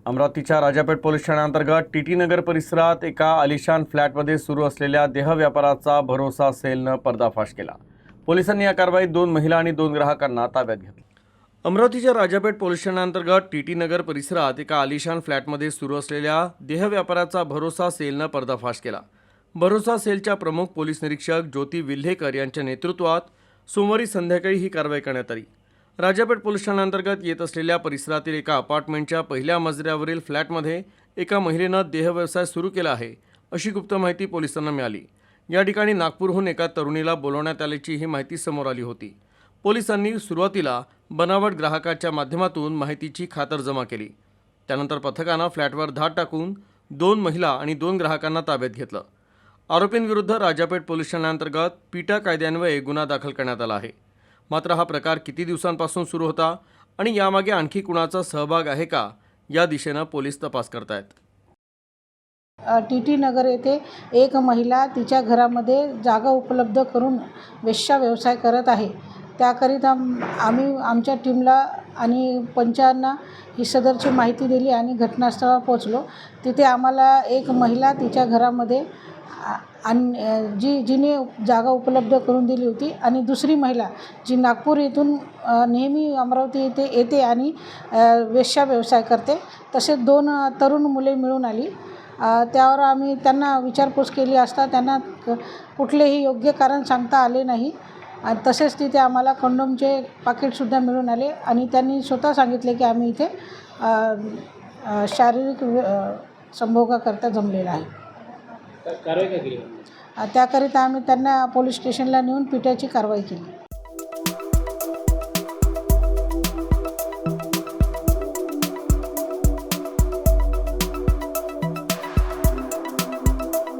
अमरावतीच्या Rajapeth police ठाण्याअंतर्गत TT नगर परिसरात एका आलिशान फ्लॅटमध्ये सुरू असलेल्या देहव्यापाराचा भरोसा सेलनं पर्दाफाश केला। पोलिसांनी या कारवाईत 2 महिला आणि 2 ग्राहकांना ताब्यात घेतले। अमरावतीच्या राजापेठ पोलीस ठाण्याअंतर्गत टीटी नगर परिसरात एका आलिशान फ्लॅटमध्ये सुरू असलेल्या देहव्यापाराचा भरोसा सेलनं पर्दाफाश केला। भरोसा सेलच्या प्रमुख पोलीस निरीक्षक ज्योती विल्हेकर यांच्या नेतृत्वात सोमवारी संध्याकाळी ही कारवाई करण्यात आली। राजापेठ पोलीस ठाण्याअंतर्गत येत असलेल्या परिसरातील एका अपार्टमेंटच्या पहिल्या मजल्यावरील फ्लॅटमध्ये एका महिलेनं देहव्यवसाय सुरू केला आहे अशी गुप्त माहिती पोलिसांना मिळाली। या ठिकाणी नागपूरहून एका तरुणीला बोलवण्यात आल्याची ही माहिती समोर आली होती। पोलिसांनी सुरुवातीला बनावट ग्राहकाच्या माध्यमातून माहितीची खातरजमा केली। त्यानंतर पथकानं फ्लॅटवर धाड टाकून 2 महिला आणि 2 ग्राहकांना ताब्यात घेतलं। आरोपींविरुद्ध राजापेठ पोलीस ठाण्याअंतर्गत पीटा कायद्यान्वये गुन्हा दाखल करण्यात आला आहे। मात्र हा प्रकार किती दिवसांपासून सुरू होता आणि यामागे आणखी कुणाचा सहभाग आहे का या दिशेनं पोलीस तपास करतायत। टीटी नगर येथे एक महिला तिच्या घरामध्ये जागा उपलब्ध करून वेश्या व्यवसाय करत आहे। त्याकरिता आम्ही आमच्या टीमला आणि पंचांना ही सदरची माहिती दिली आणि घटनास्थळावर पोहोचलो। तिथे आम्हाला एक महिला तिच्या घरामध्ये जिने जागा उपलब्ध करून दिली होती आणि दुसरी महिला जी नागपूर येथून नेहमी अमरावती येते आणि वेश्या व्यवसाय करते, तसेच 2 तरुण मुले मिळून आली। त्यावर आम्ही त्यांना विचारपूस केली असता त्यांना कुठलेही योग्य कारण सांगता आले नाही। तसेच तिथे आम्हाला कंडोमचे पाकिटसुद्धा मिळून आले आणि त्यांनी स्वतः सांगितले की आम्ही इथे शारीरिक संभोगाकरता जमलेला आहे। त्याकरिता आम्ही त्यांना पोलीस स्टेशनला नेऊन पिटाची कारवाई केली।